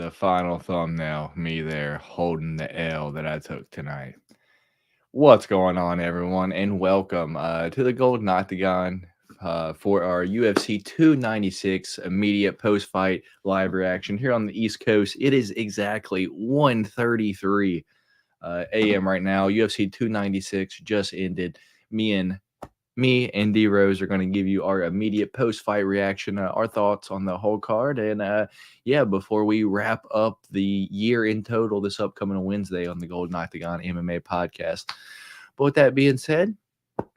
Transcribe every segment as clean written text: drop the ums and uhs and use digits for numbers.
the final thumbnail, me there holding the L that I took tonight. What's going on, everyone, and welcome to the Golden Octagon for our UFC 296 immediate post-fight live reaction here on the East Coast. It is exactly 1:33 a.m. right now. UFC 296 just ended. Me and D Rose are going to give you our immediate post-fight reaction, our thoughts on the whole card, and before we wrap up the year in total this upcoming Wednesday on the Golden Octagon MMA podcast. But with that being said,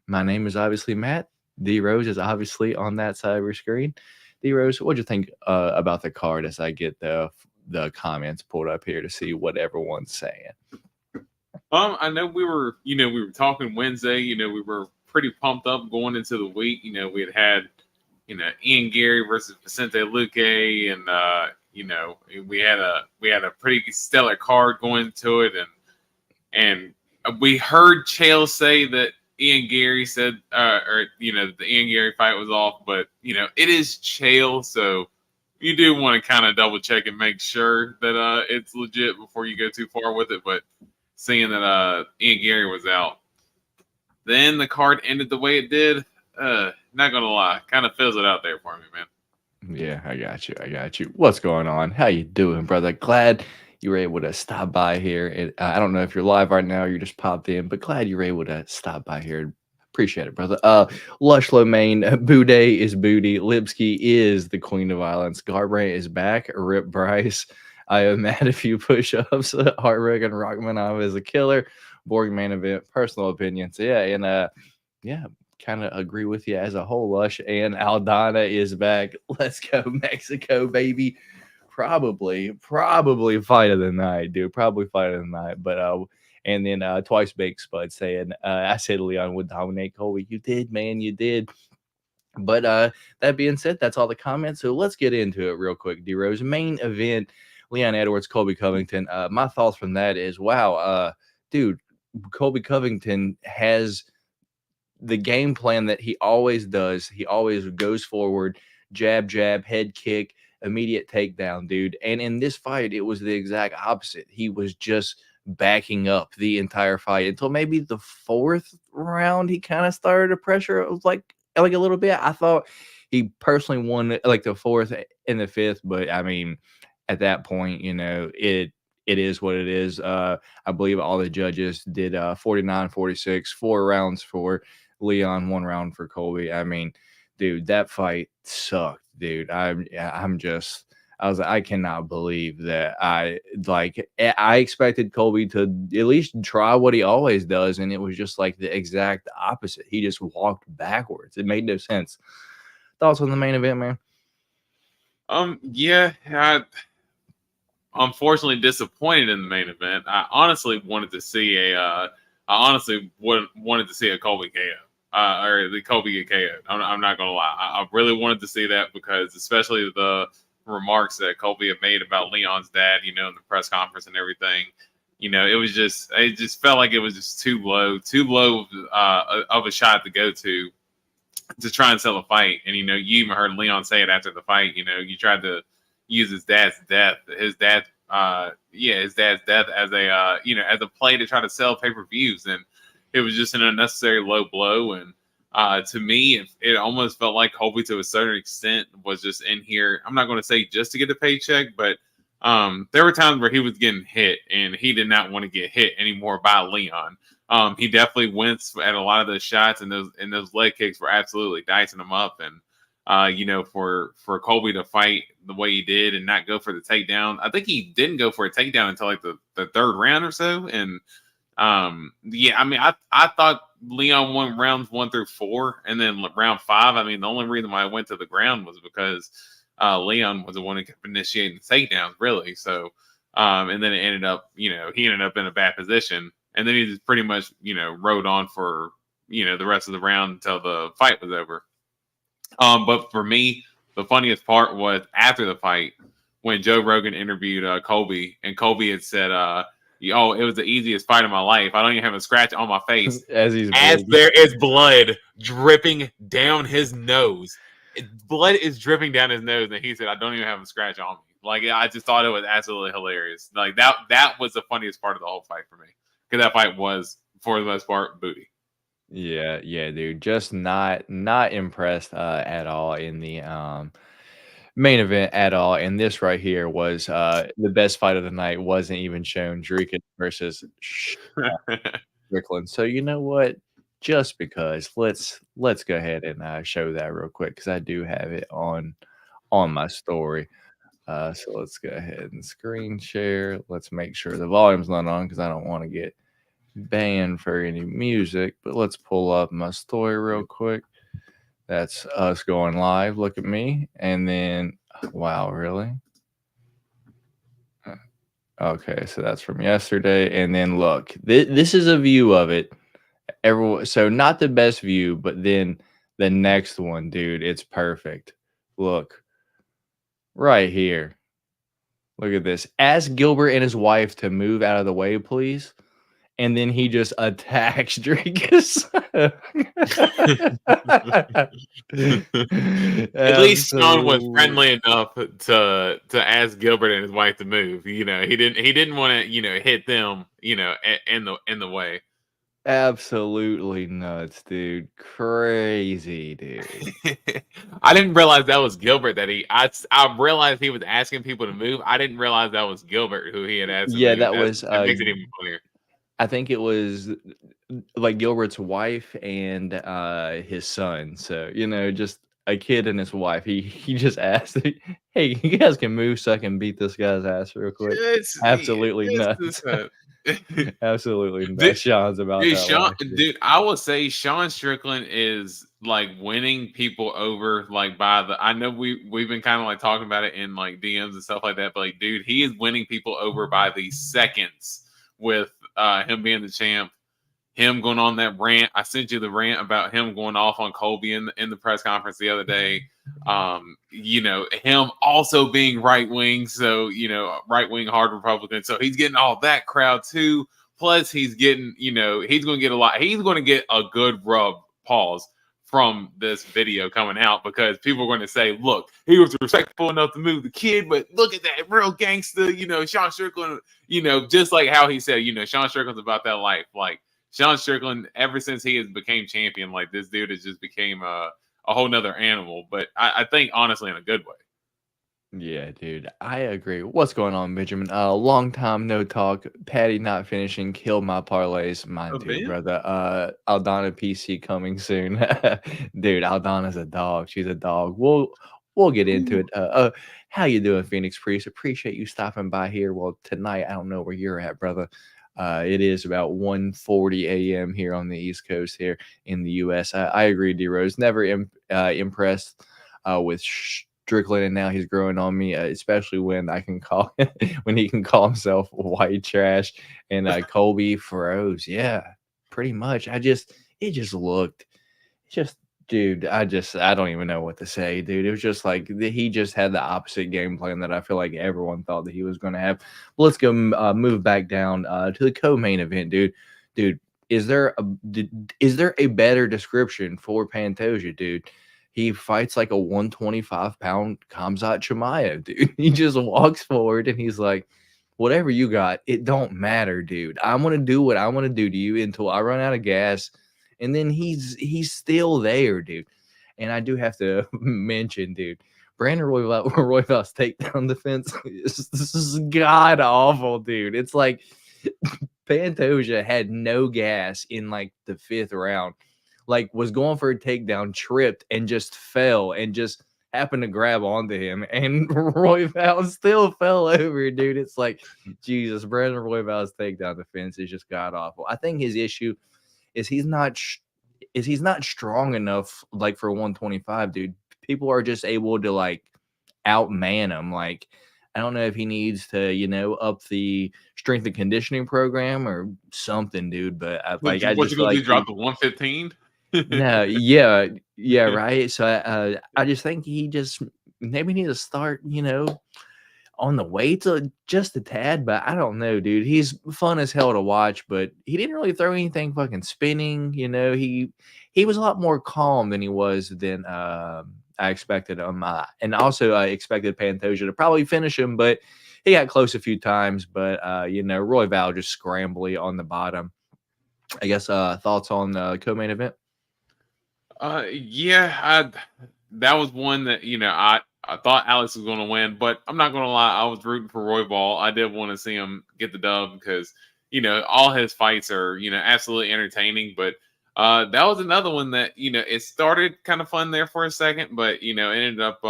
my name is obviously Matt. D Rose is obviously on that side of your screen. D Rose, what'd you think about the card as I get the comments pulled up here to see what everyone's saying? I know we were talking Wednesday. We were pretty pumped up going into the week. We had Ian Gary versus Vicente Luque, and we had a pretty stellar card going into it, and we heard Chael say that Ian Gary said, the Ian Gary fight was off, but it is Chael, so you do want to kind of double check and make sure that it's legit before you go too far with it. But seeing that Ian Gary was out, then the card ended the way it did. Not gonna lie, kind of fills it out there for me, man. Yeah, I got you. What's going on? How you doing, brother? Glad you were able to stop by here. And I don't know if you're live right now or you just popped in, but glad you were able to stop by here. Appreciate it, brother. Lush Main, Boudet is booty. Lipsky is the queen of violence. Garbrandt is back. Rip Bryce. I am mad a few push-ups. Heartbreak and Rachmanov is a killer. Borg main event, personal opinion. So kind of agree with you as a whole, Lush. And Aldana is back. Let's go, Mexico, baby. Probably fight of the night, dude. Probably fight of the night. But and then Twice Baked Spud saying, I said Leon would dominate Colby. You did, man. You did. But that being said, that's all the comments. So let's get into it real quick. D-Rose, main event, Leon Edwards, Colby Covington. My thoughts from that is, wow, dude, Colby Covington has the game plan that he always does. He always goes forward, jab, head kick, immediate takedown, dude. And in this fight, it was the exact opposite. He was just backing up the entire fight until maybe the fourth round. He kind of started to pressure. It was like a little bit. I thought he personally won like the fourth and the fifth, but I mean, at that point, it is what it is. I believe all the judges did 49-46, 4 rounds for Leon, 1 round for Colby. I mean, dude, that fight sucked, dude. I was like, I cannot believe that. I expected Colby to at least try what he always does, and it was just like the exact opposite. He just walked backwards. It made no sense. Thoughts on the main event, man? I unfortunately disappointed in the main event. I honestly wanted to see a Colby KO, or the Colby get KO. I'm not gonna lie. I really wanted to see that because, especially the remarks that Colby had made about Leon's dad, in the press conference and everything. It just felt like it was just too low of a shot to go to try and sell a fight. And you even heard Leon say it after the fight. You tried to use his dad's death as a play to try to sell pay-per-views, and it was just an unnecessary low blow. And to me, it almost felt like Colby, to a certain extent, was just in here. I'm not going to say just to get a paycheck, but there were times where he was getting hit, and he did not want to get hit anymore by Leon. He definitely winced at a lot of those shots, and those leg kicks were absolutely dicing him up. And for Colby to fight the way he did and not go for the takedown. I think he didn't go for a takedown until like the third round or so. And I thought Leon won rounds 1 through 4, and then round 5. I mean, the only reason why I went to the ground was because Leon was the one who kept initiating the takedowns, really. So, and then it ended up, he ended up in a bad position, and then he just pretty much, rode on for, the rest of the round until the fight was over. But for me, the funniest part was after the fight when Joe Rogan interviewed Colby, and Colby had said, it was the easiest fight of my life. I don't even have a scratch on my face. as there is blood dripping down his nose. Blood is dripping down his nose, and he said, I don't even have a scratch on me. Like I just thought it was absolutely hilarious. Like that was the funniest part of the whole fight for me, because that fight was for the most part booty. Yeah, yeah, dude. Just not impressed at all in the main event at all. And this right here was the best fight of the night. Wasn't even shown. Drika versus Strickland. So you know what? Just because let's go ahead and show that real quick because I do have it on my story. So let's go ahead and screen share. Let's make sure the volume's not on because I don't want to get banned for any music. But let's pull up my story real quick. That's us going live. Look at me. And then, wow, really? Okay, so that's from yesterday. And then look, this is a view of it. Everyone, so not the best view, but then the next one, dude, it's perfect. Look, right here. Look at this. Ask Gilbert and his wife to move out of the way, please. And then he just attacks Drinkus. At least Sean was Absolutely. friendly enough to ask Gilbert and his wife to move. You know, he didn't want to hit them in the way. Absolutely nuts, dude. Crazy, dude. I didn't realize that was Gilbert. I realized he was asking people to move. I didn't realize that was Gilbert who he had asked to Yeah, move. that was That makes it even funnier. I think it was like Gilbert's wife and his son. So, you know, just a kid and his wife. He just asked, "Hey, you guys can move so I can beat this guy's ass real quick." Absolutely nuts. Absolutely nuts. Dude, Sean's about dude, that Sean, life, dude. dude, I will say Sean Strickland is like winning people over, like by the. I know we've been kind of like talking about it in like DMs and stuff like that, but like, dude, he is winning people over by the seconds with him being the champ. Him going on that rant. I sent you the rant about him going off on Colby in the press conference the other day. You know, him also being right wing, so right wing hard Republican. So he's getting all that crowd too. Plus, he's getting, he's going to get a lot. He's going to get a good pause from this video coming out, because people are going to say, look, he was respectful enough to move the kid, but look at that real gangster, Sean Strickland, just like how he said, Sean Strickland's about that life. Like, Sean Strickland, ever since he has became champion, like, this dude has just became a whole nother animal. But I think, honestly, in a good way. Yeah, dude, I agree. What's going on, Benjamin? Long time no talk. Patty not finishing. Killed my parlays. Mine too, brother. Aldana PC coming soon. Dude, Aldana's a dog. She's a dog. We'll get into it. How you doing, Phoenix Priest? Appreciate you stopping by here. Well, tonight, I don't know where you're at, brother. It is about 1:40 a.m. here on the East Coast here in the U.S. I agree, D-Rose. Never impressed with Strickland, and now he's growing on me, especially when I can call when he can call himself white trash and Colby froze. Yeah, pretty much. It just looked just dude. I don't even know what to say, dude. It was just like he just had the opposite game plan that I feel like everyone thought that he was going to have. But let's go move back down to the co-main event, dude. Dude, is there a better description for Pantoja, dude? He fights like a 125-pound Khamzat Chimaev, dude. He just walks forward and he's like, whatever you got, it don't matter, dude. I'm going to do what I want to do to you until I run out of gas. And then he's still there, dude. And I do have to mention, dude, Brandon Royval's takedown defense, this is god awful, dude. It's like Pantoja had no gas in like the 5th round. Like, was going for a takedown, tripped, and just fell, and just happened to grab onto him, and Royval still fell over, dude. It's like, Jesus, Brandon Royval's takedown defense is just god awful. I think his issue is he's not strong enough, like, for 125, dude. People are just able to like outman him. Like, I don't know if he needs to, up the strength and conditioning program or something, dude. But I What just you feel gonna like do? Drop the 115? no, yeah, right. So I just think he just maybe need to start, on the weights just a tad. But I don't know, dude. He's fun as hell to watch, but he didn't really throw anything fucking spinning. He was a lot more calm than he was than I expected him, and also I expected Pantoja to probably finish him, but he got close a few times. But Roy Val just scrambly on the bottom. I guess thoughts on the co-main event? That was one that I thought Alex was going to win, but I'm not going to lie, I was rooting for Roy Ball. I did want to see him get the dub because all his fights are absolutely entertaining. But that was another one that it started kind of fun there for a second, but ended up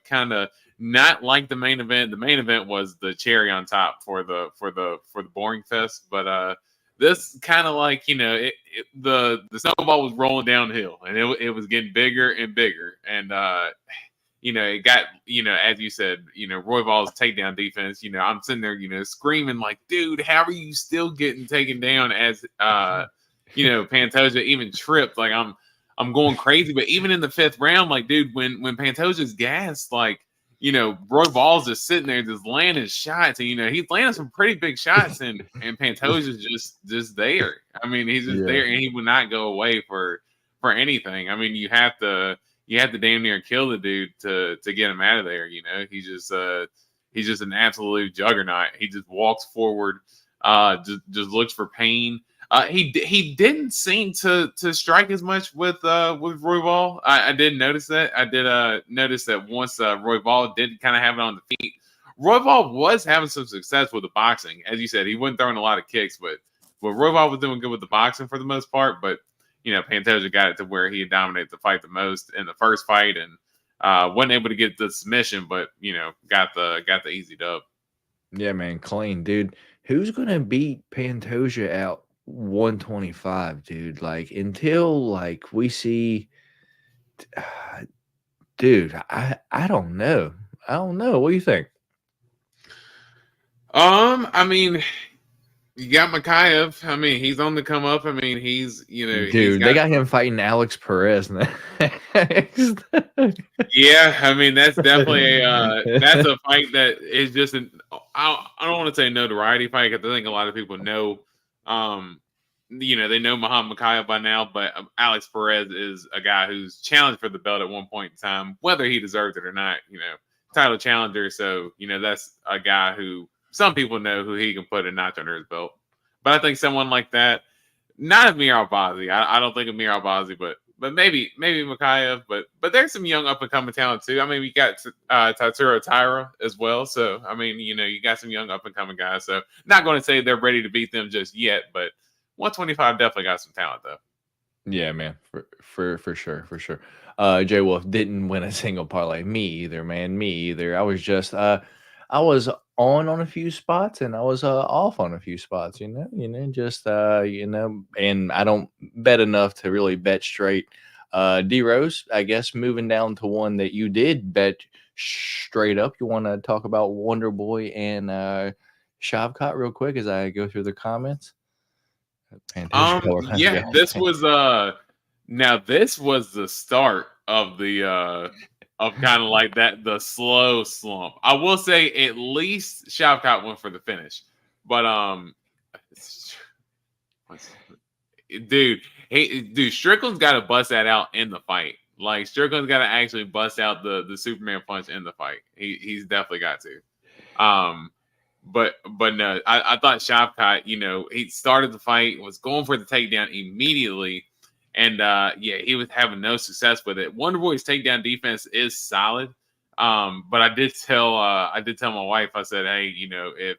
kind of not like the main event. The main event was the cherry on top for the boring fest, but this kind of like the snowball was rolling downhill, and it was getting bigger and bigger, and it got as you said, Roy Ball's takedown defense. I'm sitting there screaming like, dude, how are you still getting taken down? As Pantoja even tripped. Like I'm going crazy, but even in the fifth round, like, dude, when Pantoja's gassed, like, Roy Ball's just sitting there, just landing shots, and he's landing some pretty big shots, and Pantoja's just there. I mean, he's just there, and he would not go away for anything. I mean, you have to damn near kill the dude to get him out of there. He's just an absolute juggernaut. He just walks forward, just looks for pain. He didn't seem to strike as much with Roy Ball. I did notice that. I did notice that once Roy Ball did kind of have it on the feet. Roy Ball was having some success with the boxing, as you said. He wasn't throwing a lot of kicks, but Roy Ball was doing good with the boxing for the most part. But Pantoja got it to where he dominated the fight the most in the first fight, and wasn't able to get the submission, but got the easy dub. Yeah, man, clean, dude. Who's gonna beat Pantoja out 125, dude? Like, until like we see, dude, I don't know. I don't know. What do you think? I mean, you got Makayev. I mean, he's on the come up. I mean, he's Dude, they got him fighting Alex Perez next. Yeah, I mean, that's definitely that's a fight that is just I don't want to say notoriety fight, because I think a lot of people know they know Muhammad Makayev by now, but Alex Perez is a guy who's challenged for the belt at one point in time, whether he deserves it or not. Title challenger, so that's a guy who some people know who he can put a notch under his belt. But I think someone like that, not Amir Albazi. I don't think Amir Albazi, but maybe Makayev. But there's some young up and coming talent too. I mean, we got Tatsuro Taira as well. So I mean, you got some young up and coming guys. So not going to say they're ready to beat them just yet, but 125 definitely got some talent though. Yeah, man, for sure, for sure. Jay Wolf didn't win a single parlay. Me either, man. Me either. I was just I was on a few spots, and I was off on a few spots. Just and I don't bet enough to really bet straight. D Rose, I guess, moving down to one that you did bet straight up. You want to talk about Wonder Boy and Shavkat real quick as I go through the comments? Yeah, this was now this was the start of the of kind of like that, the slow slump. I will say at least Shavkat went for the finish, but dude, Strickland's got to bust that out in the fight. Like, Strickland's got to actually bust out the Superman punch in the fight. He's definitely got to. But no, I thought Shavkat, he started the fight, was going for the takedown immediately, and he was having no success with it. Wonder Boy's takedown defense is solid, but I did tell my wife, I said, hey, if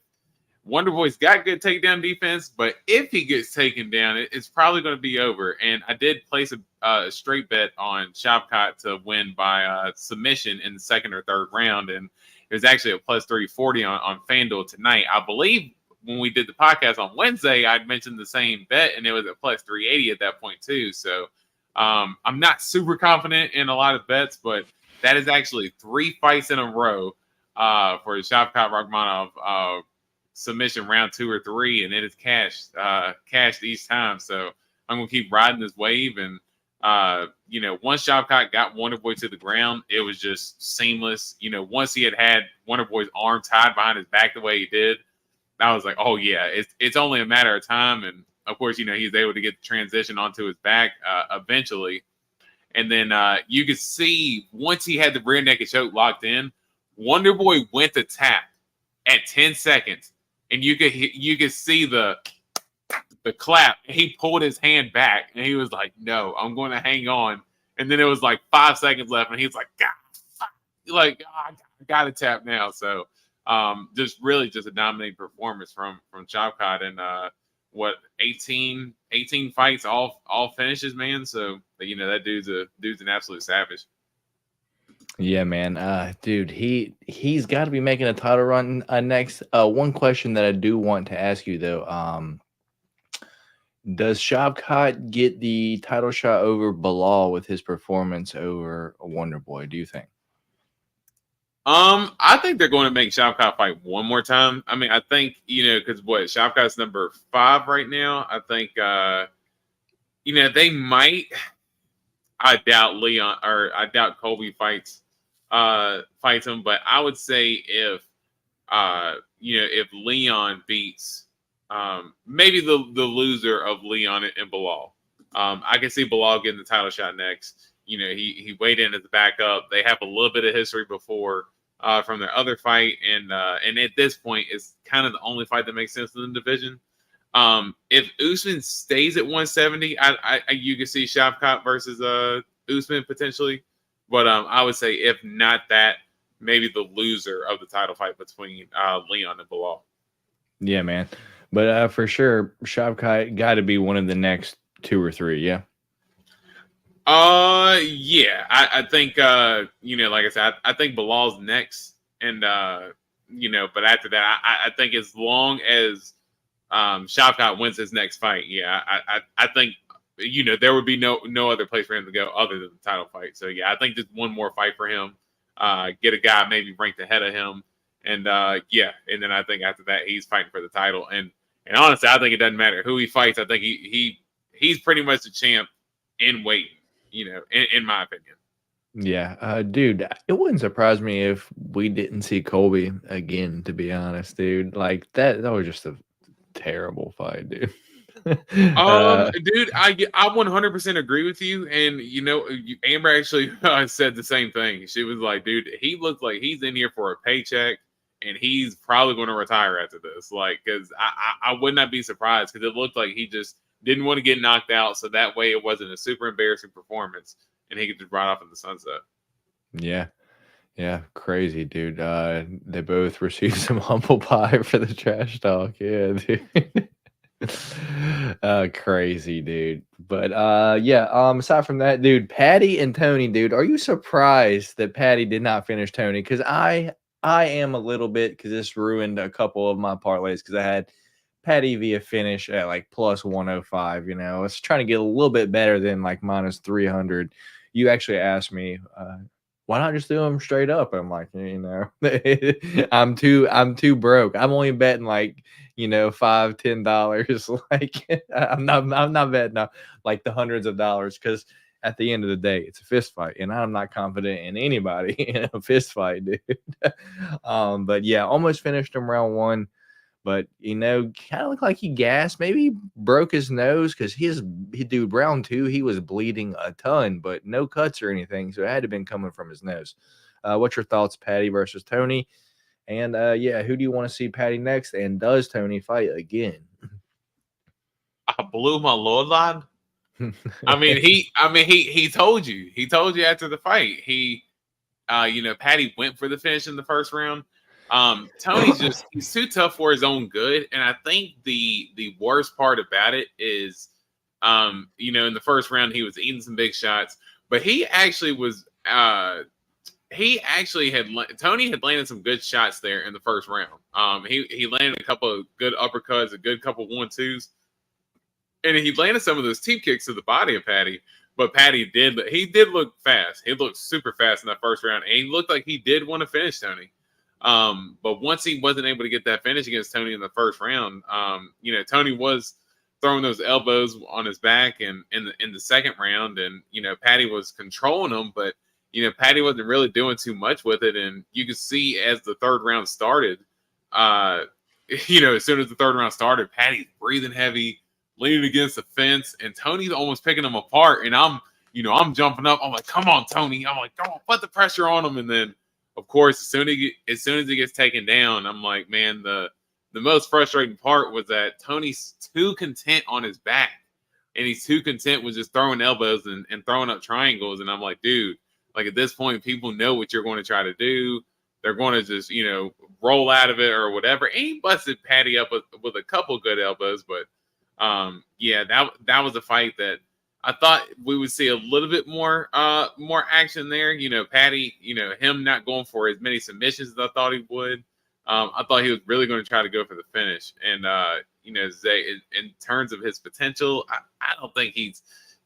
Wonder Boy's got good takedown defense, but if he gets taken down, it's probably going to be over. And I did place a straight bet on Shavkat to win by submission in the second or third round, and it was actually a plus 340 on FanDuel tonight. I believe when we did the podcast on Wednesday, I'd mentioned the same bet, and it was at plus 380 at that point too. So I'm not super confident in a lot of bets, but that is actually 3 fights in a row for Shavkat Rakhmonov submission round 2 or 3, and it is cashed each time. So I'm gonna keep riding this wave, and once Shavkat got Wonder Boy to the ground, it was just seamless. Once he had Wonder Boy's arm tied behind his back the way he did, I was like, oh yeah, it's only a matter of time. And of course, he's able to get the transition onto his back eventually. And then you could see once he had the rear naked choke locked in, Wonder Boy went to tap at 10 seconds, and you could see the clap. He pulled his hand back, and he was like, "No, I'm going to hang on." And then it was like 5 seconds left, and he's like, "God, like I got to tap now." So, just really just a dominating performance from Shavkat, and what 18 fights, all finishes, man. So that dude's an absolute savage. Yeah, man. Dude, he's got to be making a title run next. One question that I do want to ask you though, does Shavkat get the title shot over Bilal with his performance over Wonder Boy? Do you think? I think they're going to make Shavkat fight one more time. I mean, I think because Shavkat's number 5 right now. I think they might. I doubt Leon or I doubt Colby fights him, but I would say if Leon beats maybe the loser of Leon and Bilal. I can see Bilal getting the title shot next. He weighed in as the backup. They have a little bit of history before from their other fight, and at this point, it's kind of the only fight that makes sense in the division. If Usman stays at 170, you can see Shavkat versus Usman potentially, but I would say if not that, maybe the loser of the title fight between Leon and Bilal. Yeah, man. But for sure, Shavkat got to be one of the next 2 or 3. Yeah. Yeah. I think like I said, I think Bilal's next, and but after that, I think as long as Shavkat wins his next fight, yeah, I think there would be no other place for him to go other than the title fight. So yeah, I think just one more fight for him, get a guy maybe ranked ahead of him, and and then I think after that he's fighting for the title. And honestly, I think it doesn't matter who he fights. I think he's pretty much the champ in weight, in my opinion. Yeah, dude, it wouldn't surprise me if we didn't see Colby again. To be honest, dude, like that was just a terrible fight, dude. Dude, I 100% agree with you. And Amber actually said the same thing. She was like, "Dude, he looks like he's in here for a paycheck, and he's probably going to retire after this." Like, because I would not be surprised, because it looked like he just didn't want to get knocked out, so that way it wasn't a super embarrassing performance, and he could just ride off in the sunset. Yeah, crazy, dude. They both received some humble pie for the trash talk. Yeah, dude. Crazy, dude. But aside from that, dude, Patty and Tony, dude, are you surprised that Patty did not finish Tony? Because I am a little bit, because this ruined a couple of my parlays, because I had Patty via finish at like plus 105. I was trying to get a little bit better than like minus 300. You actually asked me, why not just do them straight up? I'm like, I'm too broke. I'm only betting like $5-10. Like I'm not betting like the hundreds of dollars, because at the end of the day, it's a fist fight, and I'm not confident in anybody in a fist fight, dude. But yeah, almost finished him round 1. But kind of looked like he gassed. Maybe he broke his nose, because dude, round 2, he was bleeding a ton, but no cuts or anything. So it had to have been coming from his nose. What's your thoughts, Patty versus Tony? And who do you want to see Patty next? And does Tony fight again? I blew my load line. He told you. He told you after the fight. Patty went for the finish in the first round. Tony's he's too tough for his own good, and I think the worst part about it is, in the first round he was eating some big shots, but he actually was Tony had landed some good shots there in the first round. He landed a couple of good uppercuts, a good couple 1-2s, and he landed some of those teep kicks to the body of Patty. But Patty did look fast. He looked super fast in that first round, and he looked like he did want to finish Tony. But once he wasn't able to get that finish against Tony in the first round, Tony was throwing those elbows on his back and in the second round, and Patty was controlling him, but Patty wasn't really doing too much with it. And you could see as the third round started, as soon as the third round started, Patty's breathing heavy, leaning against the fence, and Tony's almost picking him apart. And I'm I'm jumping up. I'm like, come on, Tony. I'm like, come on, put the pressure on him. And then, of course, as soon as he gets taken down, I'm like, man, the most frustrating part was that Tony's too content on his back. And he's too content with just throwing elbows and throwing up triangles. And I'm like, dude, like at this point, people know what you're going to try to do. They're going to just, roll out of it or whatever. And he busted Patty up with a couple good elbows. But yeah, that was a fight that I thought we would see a little bit more action there. Patty, him not going for as many submissions as I thought he would. I thought he was really going to try to go for the finish. And Zay, in terms of his potential, I don't think he's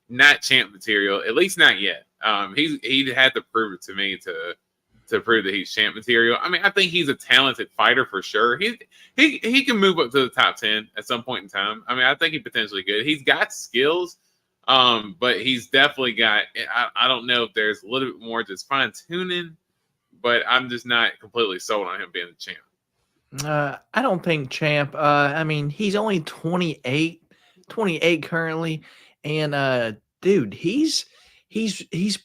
not champ material, at least not yet. He had to prove it to me to prove that he's champ material. I mean, I think he's a talented fighter for sure. He can move up to the top 10 at some point in time. I mean, I think he's potentially good. He's got skills, but he's definitely got. I don't know if there's a little bit more just fine tuning, but I'm just not completely sold on him being the champ. I don't think champ. I mean, he's only 28 currently, and dude, he's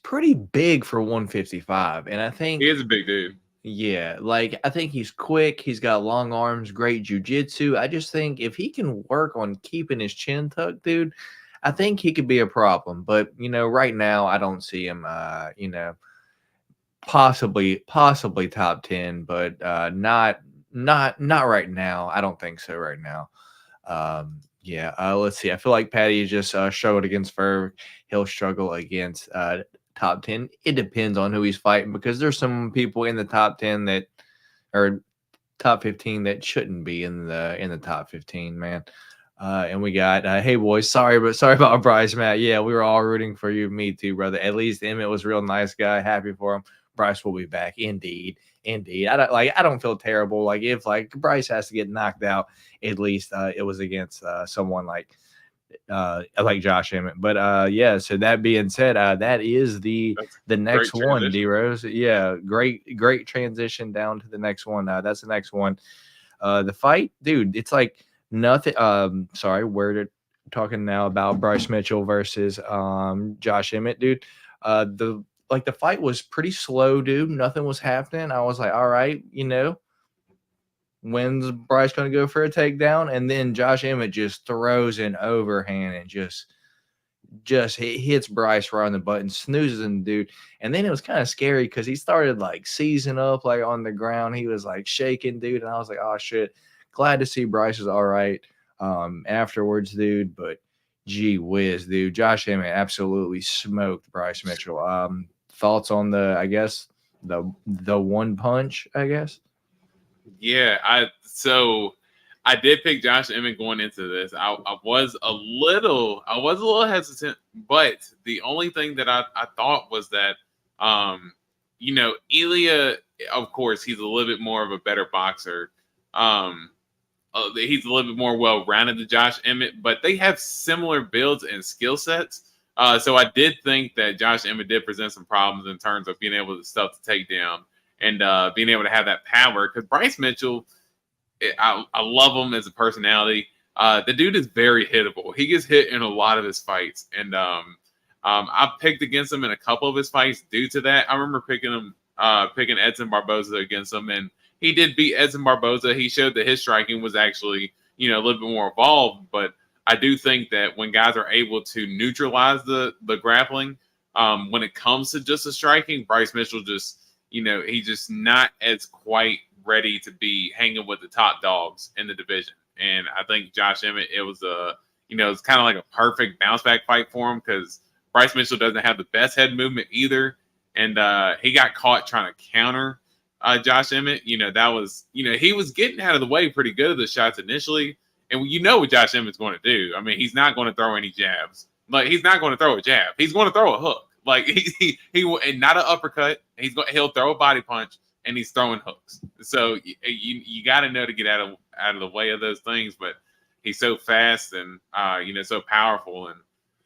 pretty big for 155, and I He think is a big dude. yeah, like I think he's quick. He's got long arms, great jujitsu. I just think if he can work on keeping his chin tucked, dude, I think he could be a problem. But right now I don't see him. Possibly top 10, but not right now. I don't think so right now. Yeah, let's see. I feel like Patty just struggled against Ferg. He'll struggle against top 10. It depends on who he's fighting because there's some people in the top 10 that or top 15 that shouldn't be in the top 15, man. And we got hey boys, sorry about Bryce, Matt. Yeah, we were all rooting for you. Me too, brother. At least Emmett was a real nice guy. Happy for him. Bryce will be back. Indeed. I don't feel terrible. Like if Bryce has to get knocked out, at least it was against someone like Josh Emmett. But yeah, so that being said, that is the next one, D Rose. Yeah, great transition down to the next one. That's the next one. The fight, dude, it's like nothing. Sorry, we're talking now about Bryce Mitchell versus Josh Emmett, dude. The fight was pretty slow, dude. Nothing was happening. I was like, all right, when's Bryce going to go for a takedown? And then Josh Emmett just throws an overhand and just hits Bryce right on the button, snoozes him, dude. And then it was kind of scary because he started seizing up on the ground. He was shaking, dude. And I was like, oh shit. Glad to see Bryce is all right afterwards, dude. But gee whiz, dude. Josh Emmett absolutely smoked Bryce Mitchell. Thoughts on I guess the one punch, I guess. Yeah, I did pick Josh Emmett going into this. I was a little hesitant, but the only thing that I thought was that Ilya, of course, he's a little bit more of a better boxer. He's a little bit more well-rounded than Josh Emmett, but they have similar builds and skill sets. So I did think that Josh Emmett did present some problems in terms of being able to stuff the takedown and being able to have that power. Because Bryce Mitchell, I love him as a personality. The dude is very hittable. He gets hit in a lot of his fights, and I picked against him in a couple of his fights due to that. I remember picking Edson Barboza against him, and he did beat Edson Barboza. He showed that his striking was actually, a little bit more evolved. But I do think that when guys are able to neutralize the grappling, when it comes to just the striking, Bryce Mitchell just, he's just not as quite ready to be hanging with the top dogs in the division. And I think Josh Emmett, it was it's kind of like a perfect bounce back fight for him because Bryce Mitchell doesn't have the best head movement either. And he got caught trying to counter Josh Emmett. That was, he was getting out of the way pretty good of the shots initially. And what Josh Emmett's going to do. I mean, he's not going to throw any jabs. He's not going to throw a jab. He's going to throw a hook. He and not an uppercut. He'll throw a body punch, and he's throwing hooks. So you got to know to get out of the way of those things. But he's so fast and so powerful, and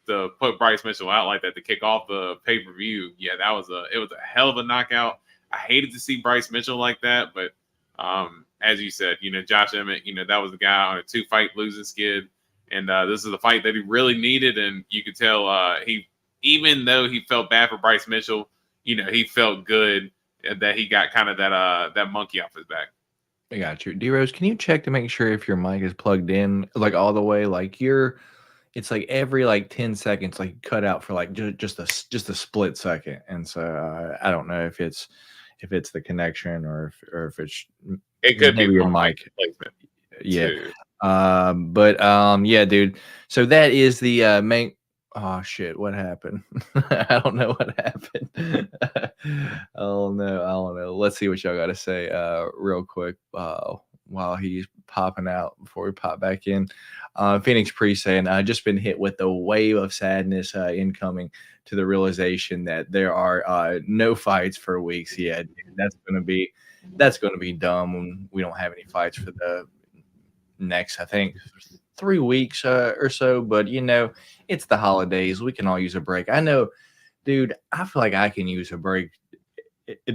to put Bryce Mitchell out like that to kick off the pay-per-view, yeah, it was a hell of a knockout. I hated to see Bryce Mitchell like that, but as you said, Josh Emmett, that was the guy on a 2-fight losing skid, and this is the fight that he really needed, and you could tell he even though he felt bad for Bryce Mitchell, he felt good that he got kind of that monkey off his back. I got you. D-Rose, can you check to make sure if your mic is plugged in, like all the way? Like it's like every like 10 seconds, like cut out for like just a split second. And so I don't know if it's the connection or if it's It could be maybe your my mic placement. Yeah. Too. Yeah, dude. So that is the main. Oh shit! What happened? I don't know what happened. Oh no, I don't know. Let's see what y'all got to say real quick while he's popping out before we pop back in. Phoenix Priest saying, "I just been hit with a wave of sadness incoming to the realization that there are no fights for weeks yet. That's gonna be dumb when we don't have any fights for the next, I think, 3 weeks or so. But it's the holidays. We can all use a break. I know, dude. I feel like I can use a break.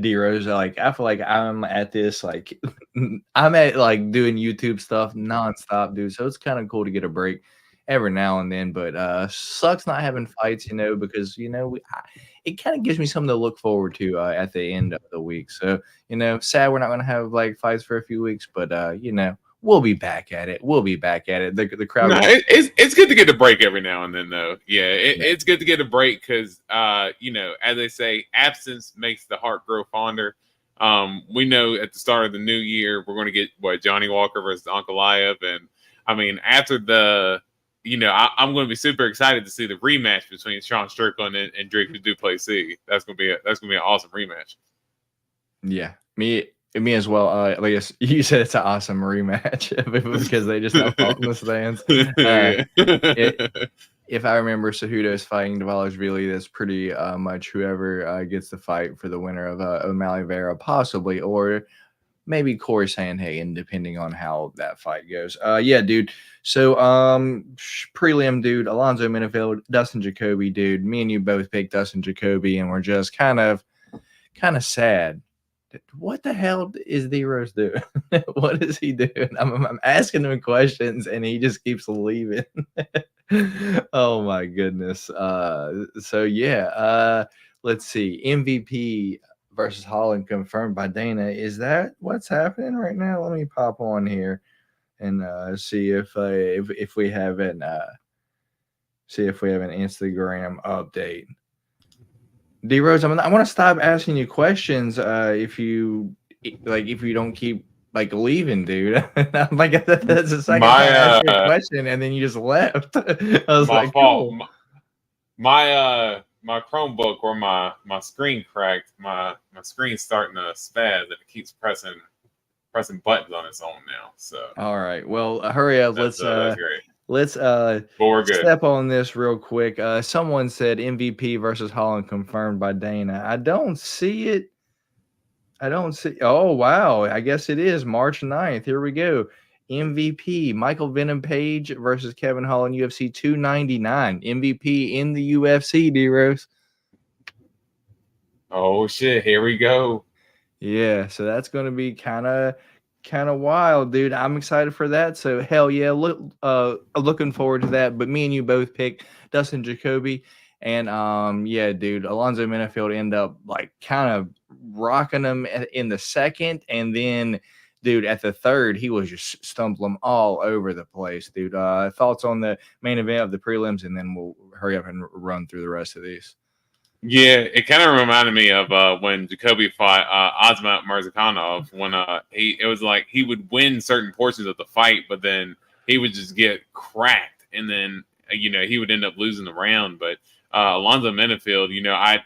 D-Rose, like I feel like I'm at this, like I'm at like doing YouTube stuff nonstop, dude. So it's kind of cool to get a break every now and then. But sucks not having fights, because it kind of gives me something to look forward to at the end of the week. So sad we're not going to have like fights for a few weeks, but we'll be back at it. We'll be back at it. The crowd. No, it's good to get a break every now and then, though. Yeah, it's good to get a break because, as they say, absence makes the heart grow fonder. We know at the start of the new year we're going to get Johnny Walker versus Ankalaev, and I mean after the, I'm going to be super excited to see the rematch between Sean Strickland and Drake Du Plessis. That's going to be an awesome rematch. Yeah, me as well. I guess you said it's an awesome rematch because they just have fault in the stands. If I remember, Cejudo's fighting Dvalishvili. That's pretty much whoever gets the fight for the winner of O'Malley Vera, possibly, or maybe Corey Sandhagen, depending on how that fight goes. Yeah, dude. So prelim, dude. Alonzo Menifield, Dustin Jacoby, dude. Me and you both picked Dustin Jacoby, and we're just kind of sad. What the hell is D-Rose doing? What is he doing? I'm asking him questions and he just keeps leaving. Oh my goodness. So yeah, let's see. MVP versus Holland confirmed by Dana. Is that what's happening right now? Let me pop on here and see if we have an Instagram update. D-Rose, I want to stop asking you questions if you don't keep like leaving, dude. I'm like, that's the second time I asked you a question and then you just left. I was my like, fault. cool. My Chromebook or my screen cracked. My screen's starting to spaz and it keeps pressing buttons on its own now. So all right, well, hurry up. that's great. Let's step on this real quick. Someone said MVP versus Holland confirmed by Dana. I don't see it. Oh, wow. I guess it is March 9th. Here we go. MVP Michael Venom Page versus Kevin Holland, UFC 299. MVP in the UFC, D-Rose. Oh shit, here we go. Yeah, so that's going to be kind of wild, dude. I'm excited for that. So hell yeah, looking forward to that. But me and you both picked Dustin Jacoby, and yeah, dude, Alonzo Menifield ended up like kind of rocking him in the second, and then, dude, at the third, he was just stumbling all over the place, dude. Thoughts on the main event of the prelims, and then we'll hurry up and run through the rest of these. Yeah, it kind of reminded me of when Jacoby fought Azmat Mirzakhanov when it was like he would win certain portions of the fight, but then he would just get cracked, and then he would end up losing the round. But Alonzo Menifield,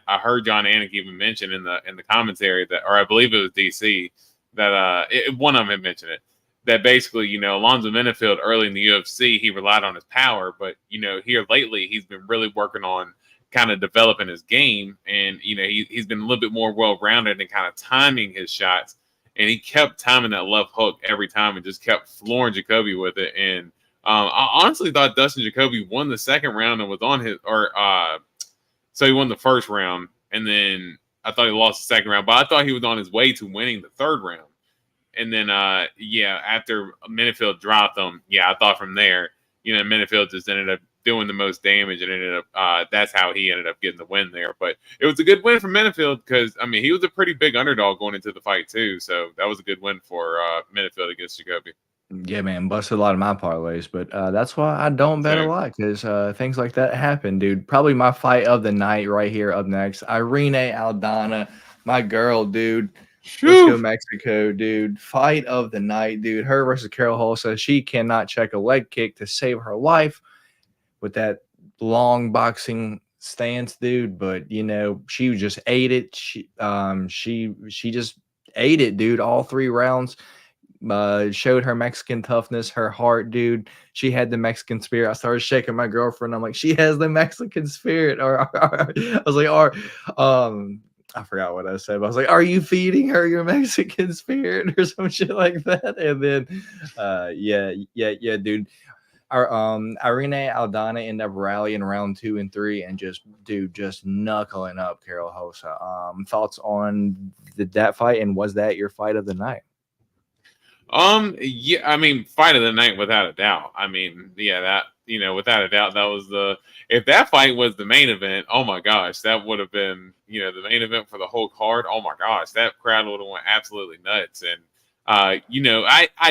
I heard John Anik even mention in the commentary that, or I believe it was DC, that one of them had mentioned it, that basically Alonzo Menifield early in the UFC he relied on his power, but here lately he's been really working on kind of developing his game, and he's been a little bit more well-rounded and kind of timing his shots, and he kept timing that left hook every time and just kept flooring Jacoby with it. And I honestly thought Dustin Jacoby won the second round and was on his, so he won the first round, and then I thought he lost the second round, but I thought he was on his way to winning the third round. And then after Menifield dropped him, I thought from there Menifield just ended up doing the most damage, and ended up that's how he ended up getting the win there. But it was a good win for Minifield because I mean he was a pretty big underdog going into the fight too, so that was a good win for Minifield against Jacoby. Yeah, man, busted a lot of my parlays, but that's why I don't bet a Same. lot because things like that happen, dude. Probably my fight of the night right here up next. Irene Aldana, my girl, dude. Let's go Shoo! Mexico, dude. Fight of the night, dude. Her versus Carol Holsa. She cannot check a leg kick to save her life with that long boxing stance, dude. But you know, she just ate it. She just ate it, dude. All 3 rounds. Showed her Mexican toughness, her heart, dude. She had the Mexican spirit. I started shaking my girlfriend. I'm like, she has the Mexican spirit. I was like, I forgot what I said, but I was like, are you feeding her your Mexican spirit or some shit like that? And then, yeah, dude. Our Irene Aldana ended up rallying round 2 and 3 and just knuckling up Carol Hosa. Thoughts on that fight, and was that your fight of the night? Yeah, I mean, fight of the night without a doubt. I mean, yeah, that without a doubt, that was if that fight was the main event, oh my gosh, that would have been, the main event for the whole card. Oh my gosh, that crowd would have went absolutely nuts. And I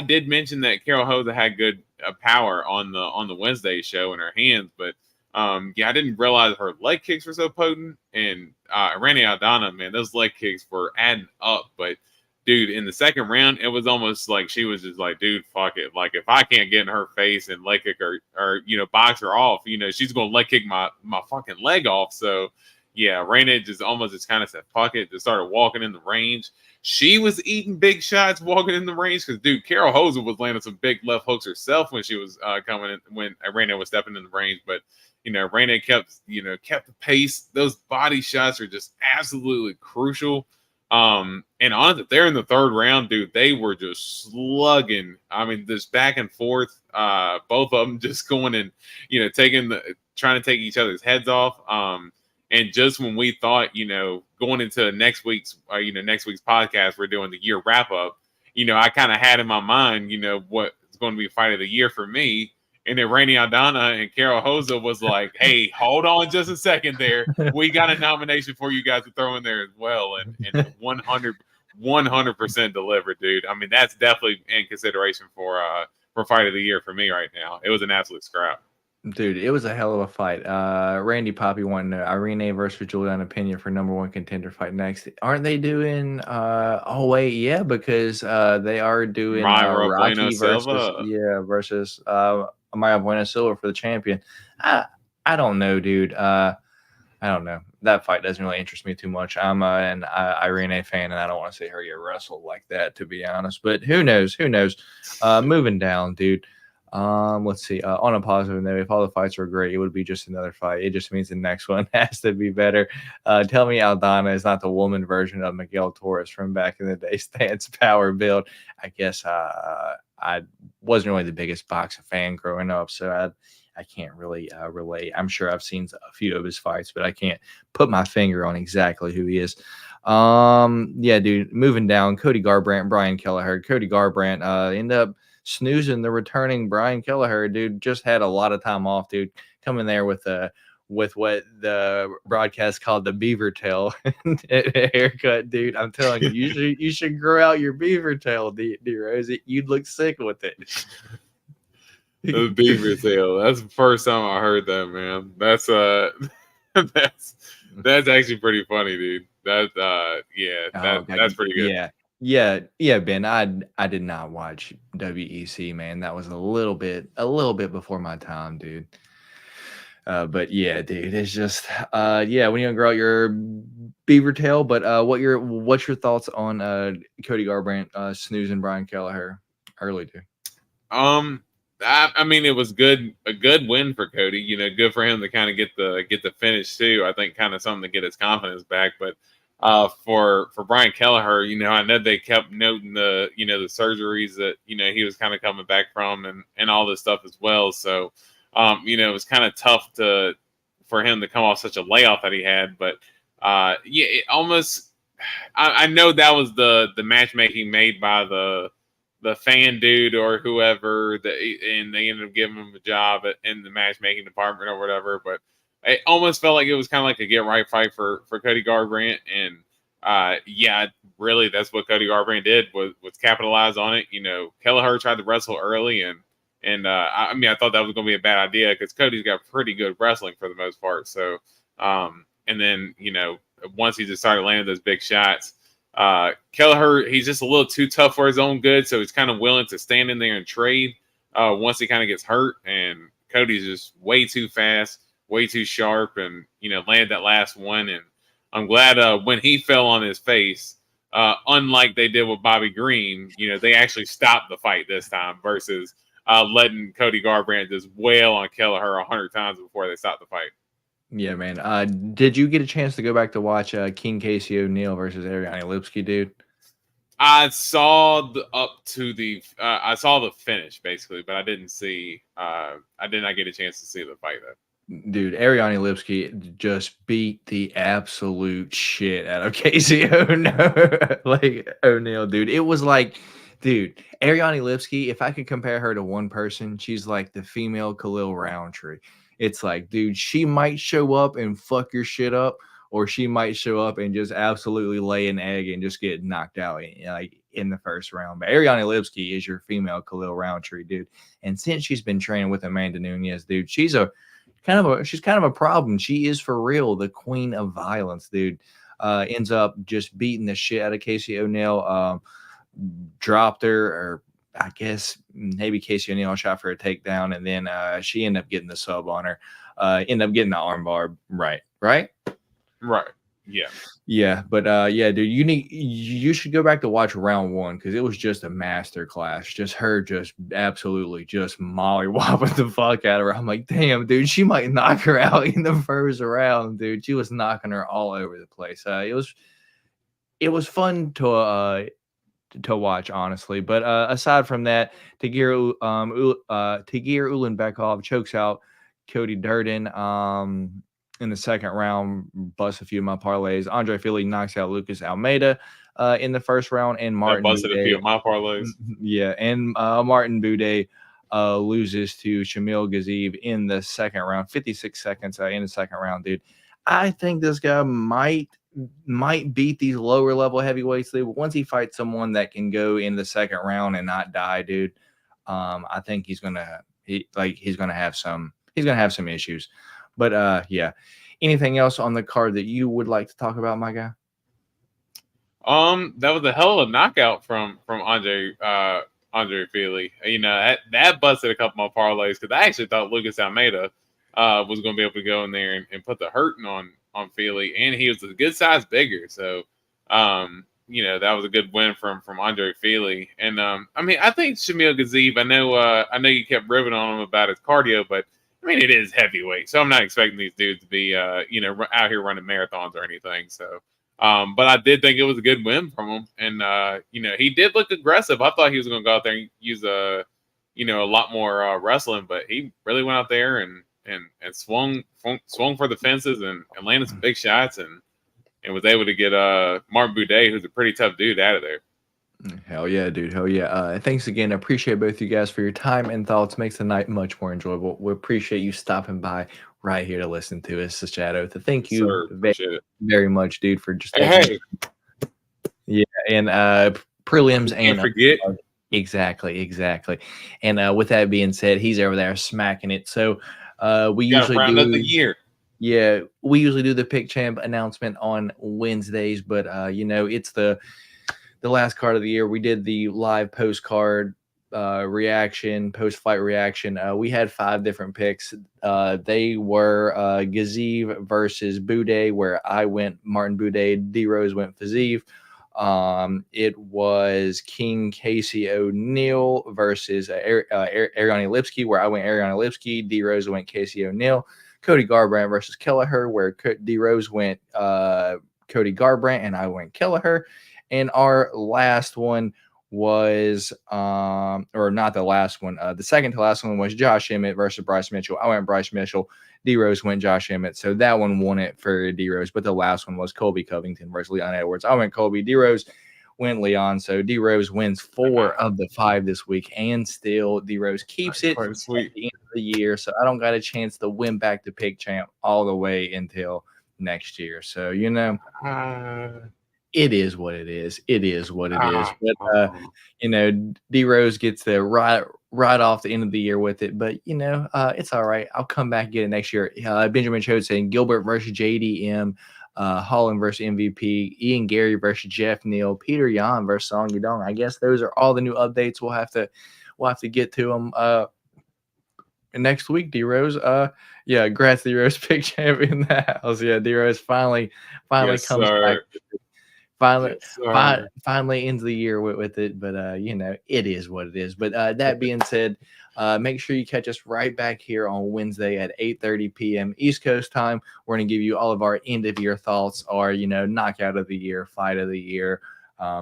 did mention that Carol Hosa had good power on the Wednesday show in her hands, but yeah, I didn't realize her leg kicks were so potent. And Randy Aldana, man, those leg kicks were adding up, but dude, in the second round, it was almost like she was just like, dude, fuck it. Like, if I can't get in her face and leg kick her or box her off, she's going to leg kick my fucking leg off. So, yeah, Raina just kind of said, fuck it, just started walking in the range. She was eating big shots walking in the range because, dude, Carol Hosa was landing some big left hooks herself when she was coming in, when Raina was stepping in the range. But, Raina kept the pace. Those body shots are just absolutely crucial. And honestly, they're in the third round, dude. They were just slugging. I mean, this back and forth, both of them just going and, trying to take each other's heads off. And just when we thought, going into next week's podcast, we're doing the year wrap up, I kind of had in my mind, what's going to be fight of the year for me. And then Rainy Aldana and Carol Hosa was like, hey, hold on just a second there. We got a nomination for you guys to throw in there as well. And 100% delivered, dude. I mean, that's definitely in consideration for fight of the year for me right now. It was an absolute scrap. Dude, it was a hell of a fight. Randy Poppy won Irene versus Juliana Pena for #1 contender fight next. Aren't they doing oh wait, yeah, because they are doing Rocky versus Maya Bueno Silva for the champion. I don't know, dude. I don't know. That fight doesn't really interest me too much. I'm an Irene fan, and I don't want to see her get wrestled like that, to be honest. But who knows? Who knows? Moving down, dude. Let's see. On a positive note, if all the fights were great, it would be just another fight. It just means the next one has to be better. Tell me Aldana is not the woman version of Miguel Torres from back in the day. Stance, power, build. I guess I wasn't really the biggest boxing fan growing up, so I can't really relate. I'm sure I've seen a few of his fights, but I can't put my finger on exactly who he is. Yeah, dude. Moving down, Cody Garbrandt, Brian Kelleher. Cody Garbrandt ended up snoozing the returning Brian Kelleher, dude. Just had a lot of time off, dude. Coming there with what the broadcast called the beaver tail haircut, dude. I'm telling you, you should grow out your beaver tail, D Rosie. You'd look sick with it. The beaver tail. That's the first time I heard that, man. That's that's actually pretty funny, dude. That's pretty good. Yeah, Ben. I did not watch WEC, man. That was a little bit before my time, dude. But yeah, dude, it's just yeah, when you grow out your beaver tail. But what's your thoughts on Cody Garbrandt snoozing Brian Kelleher early, dude? I mean, it was a good win for Cody. Good for him to kind of get the finish too. I think kind of something to get his confidence back. But for Brian Kelleher, I know they kept noting the the surgeries that he was kind of coming back from and all this stuff as well. So it was kind of tough for him to come off such a layoff that he had. But yeah, it almost I know that was the matchmaking made by the the fan dude or whoever, and they ended up giving him a job in the matchmaking department or whatever. But it almost felt like it was kind of like a get right fight for Cody Garbrandt, and yeah, really, that's what Cody Garbrandt did was capitalize on it. Kelleher tried to wrestle early, and I mean, I thought that was going to be a bad idea because Cody's got pretty good wrestling for the most part. So, and then once he just started landing those big shots, Kelleher, he's just a little too tough for his own good, so he's kind of willing to stand in there and trade once he kind of gets hurt. And Cody's just way too fast, way too sharp, and landed that last one. And I'm glad when he fell on his face, unlike they did with Bobby Green, they actually stopped the fight this time versus letting Cody Garbrandt just wail on Kelleher 100 times before they stopped the fight. Yeah, man. Did you get a chance to go back to watch King Casey O'Neill versus Ariane Lipski, dude? I saw I saw the finish basically, but I didn't see. I did not get a chance to see the fight though. Dude, Ariane Lipski just beat the absolute shit out of Casey O'Neill, dude. It was like, dude, Ariane Lipski, if I could compare her to one person, she's like the female Khalil Roundtree. It's like, dude, she might show up and fuck your shit up, or she might show up and just absolutely lay an egg and just get knocked out in the first round. But Ariane Lipski is your female Khalil Roundtree, dude. And since she's been training with Amanda Nunes, dude, she's kind of a problem. She is for real the queen of violence, dude. Ends up just beating the shit out of Casey O'Neill. Dropped her, or I guess maybe Casey O'Neill shot for a takedown, and then she ended up getting the sub on her. Ended up getting the armbar. Right. Yeah. But yeah, dude, you should go back to watch round one because it was just a master class. Just her just absolutely just mollywopping the fuck out of her. I'm like, damn, dude, she might knock her out in the first round, dude. She was knocking her all over the place. It was fun to watch, honestly. But aside from that, Tagir Ulanbekov chokes out Cody Durden in the second round, busts a few of my parlays. Andre Fili knocks out Lucas Almeida in the first round, and Martin busted a few of my parlays. Yeah, and Martin Boudet loses to Shamil Gazib in the second round, 56 seconds in the second round, dude. I think this guy might beat these lower level heavyweights, dude. Once he fights someone that can go in the second round and not die, dude, I think he's gonna have some issues. But yeah. Anything else on the card that you would like to talk about, my guy? That was a hell of a knockout from Andre Fili. That busted a couple more parlays because I actually thought Lucas Almeida was going to be able to go in there and put the hurting on Fili, and he was a good size bigger. So that was a good win from Andre Fili. And I mean, I think Shamil Gazib, I know you kept ribbing on him about his cardio, but I mean, it is heavyweight, so I'm not expecting these dudes to be, out here running marathons or anything. So, but I did think it was a good win from him, and he did look aggressive. I thought he was going to go out there and use a lot more wrestling, but he really went out there and swung for the fences and landed some big shots and was able to get Martin Boudet, who's a pretty tough dude, out of there. Hell yeah, dude. Hell yeah. Thanks again. I appreciate both you guys for your time and thoughts. Makes the night much more enjoyable. We appreciate you stopping by right here to listen to us, Shadow. Thank you very much, dude, for just yeah, and prelims and forget. Exactly. And with that being said, he's over there smacking it. So we usually round up the year. Yeah, we usually do the pick champ announcement on Wednesdays, but it's the last card of the year. We did the live post fight reaction. We had 5 different picks. They were Gazib versus Boudet, where I went Martin Boudet, D Rose went Fazeev. It was King Casey O'Neill versus Ariane Lipski, where I went Ariane Lipski, D Rose went Casey O'Neill. Cody Garbrandt versus Kelleher, where D Rose went Cody Garbrandt and I went Kelleher. And our last one was, or not the last one, the second to last one was Josh Emmett versus Bryce Mitchell. I went Bryce Mitchell. D Rose went Josh Emmett. So that one won it for D Rose. But the last one was Colby Covington versus Leon Edwards. I went Colby. D Rose went Leon. So D Rose wins 4 of the 5 this week, and still D Rose keeps it Quite at sweet. the end of the year. So I don't got a chance to win back the pick champ all the way until next year. So it is what it is. It is what it is. But D Rose gets the right off the end of the year with it. But it's all right. I'll come back and get it next year. Benjamin Chode saying Gilbert versus JDM, Holland versus MVP, Ian Gary versus Jeff Neal, Peter Yan versus Song Yudong. I guess those are all the new updates. We'll have to get to them next week. D Rose. Yeah, congrats, D Rose, pick champion in the house. Yeah, D Rose finally Yes, comes sir. back. Finally, Yes, sir. finally ends the year with it, but it is what it is. But that being said, make sure you catch us right back here on Wednesday at 8:30 p.m. East Coast time. We're going to give you all of our end of year thoughts, our knockout of the year, fight of the year,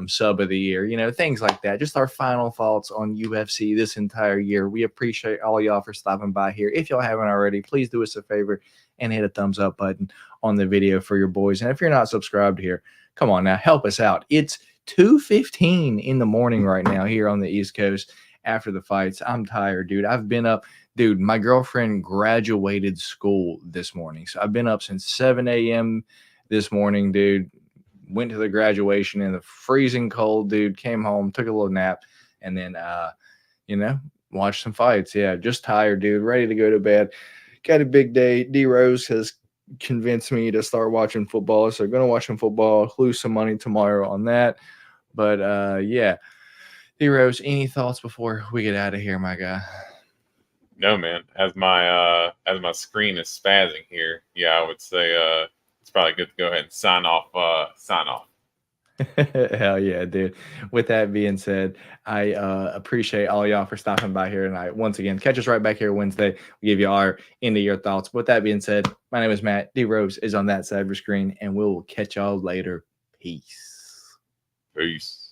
sub of the year, things like that. Just our final thoughts on UFC this entire year. We appreciate all y'all for stopping by here. If y'all haven't already, please do us a favor and hit a thumbs up button on the video for your boys. And if you're not subscribed here, come on now, help us out. It's 2:15 in the morning right now here on the East Coast after the fights. I'm tired, dude. I've been up. Dude, my girlfriend graduated school this morning. So I've been up since 7 a.m. this morning, dude. Went to the graduation in the freezing cold, dude. Came home, took a little nap, and then, watched some fights. Yeah, just tired, dude. Ready to go to bed. Got a big day. D Rose has convinced me to start watching football. So going to watch some football, lose some money tomorrow on that. But yeah. D Rose, any thoughts before we get out of here, my guy? No, man. As my screen is spazzing here, yeah, I would say it's probably good to go ahead and sign off. Hell yeah, dude. With that being said, I appreciate all y'all for stopping by here tonight. Once again, catch us right back here Wednesday. We give you our end of your thoughts. With that being said, my name is Matt. D Rose is on that side of your screen, and we'll catch y'all later. Peace. Peace.